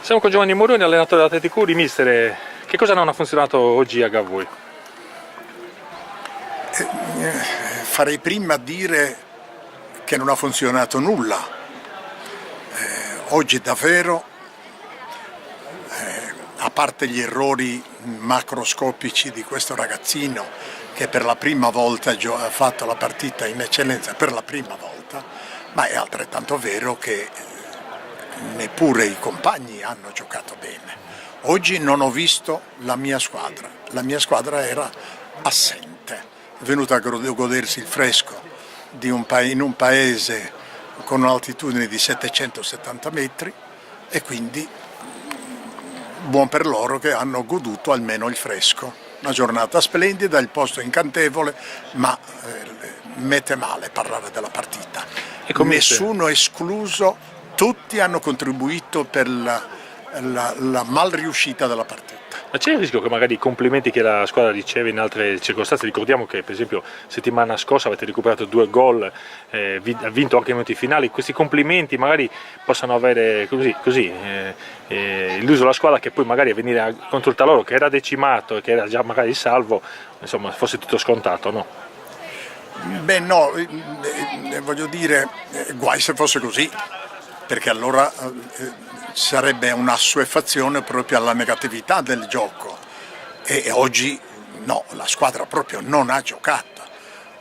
Siamo con Giovanni Moroni, allenatore dell'Atletico Uri. Mister, che cosa non ha funzionato oggi a Gavoi? Farei prima a dire che non ha funzionato nulla. Oggi davvero, a parte gli errori macroscopici di questo ragazzino che per la prima volta ha fatto la partita in eccellenza, per la prima volta, ma è altrettanto vero che neppure i compagni hanno giocato bene. Oggi non ho visto la mia squadra era assente, è venuta a godersi il fresco in un paese con un'altitudine di 770 metri e quindi buon per loro che hanno goduto almeno il fresco. Una giornata splendida, il posto incantevole, ma mette male parlare della partita. Nessuno escluso, tutti hanno contribuito per la mal riuscita della partita. Ma c'è il rischio che magari i complimenti che la squadra riceve in altre circostanze, ricordiamo che per esempio settimana scorsa avete recuperato 2 gol, ha vinto anche i minuti finali, questi complimenti magari possano avere illuso la squadra che poi magari a venire contro il Taloro che era decimato e che era già magari salvo, insomma fosse tutto scontato, no? Beh no, voglio dire, guai se fosse così, perché allora sarebbe un'assuefazione proprio alla negatività del gioco e oggi no, la squadra proprio non ha giocato,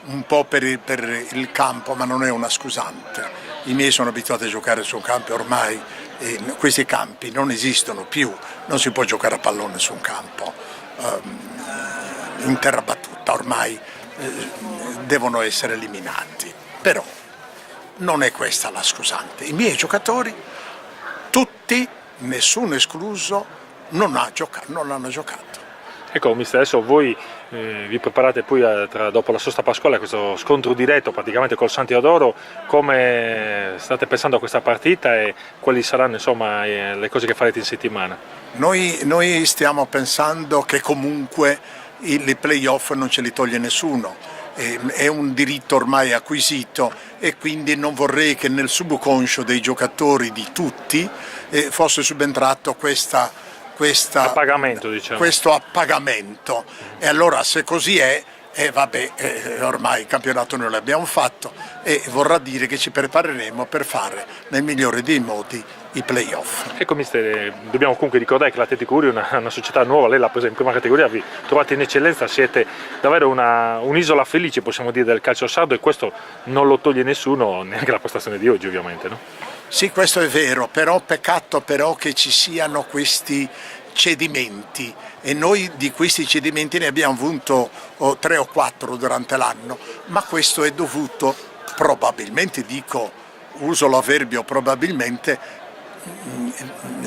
un po' per il campo, ma non è una scusante. I miei sono abituati a giocare su un campo ormai, questi campi non esistono più, non si può giocare a pallone su un campo in terra battuta, ormai devono essere eliminati, però non è questa la scusante. I miei giocatori, tutti, nessuno escluso, non hanno giocato. Ecco mister, adesso voi vi preparate poi dopo la sosta pasquale a questo scontro diretto praticamente col San Teodoro. Come state pensando a questa partita e quali saranno insomma le cose che farete in settimana? Noi stiamo pensando che comunque i playoff non ce li toglie nessuno, è un diritto ormai acquisito e quindi non vorrei che nel subconscio dei giocatori di tutti fosse subentrato questo appagamento, e allora se così è, ormai il campionato noi l'abbiamo fatto e vorrà dire che ci prepareremo per fare nel migliore dei modi i playoff. Ecco mister, dobbiamo comunque ricordare che l'Atletico Uri è una società nuova, lei l'ha presa in prima categoria, vi trovate in eccellenza, siete davvero un'isola felice possiamo dire del calcio sardo e questo non lo toglie nessuno, neanche la prestazione di oggi ovviamente, no? Sì, questo è vero, però peccato però che ci siano questi cedimenti e noi di questi cedimenti ne abbiamo avuto 3 o 4 durante l'anno, ma questo è dovuto probabilmente, uso l'avverbio probabilmente,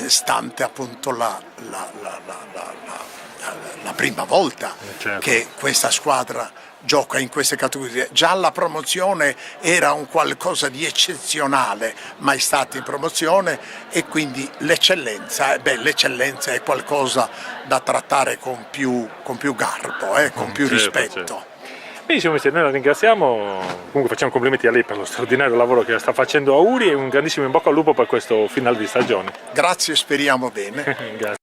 stante appunto la prima volta che questa squadra gioca in queste categorie. Già la promozione era un qualcosa di eccezionale, mai stato in promozione, e quindi l'eccellenza è qualcosa da trattare con più garbo, con più rispetto. Certo. Benissimo mister, noi la ringraziamo, comunque facciamo complimenti a lei per lo straordinario lavoro che sta facendo a Uri e un grandissimo in bocca al lupo per questo final di stagione. Grazie, speriamo bene. Grazie.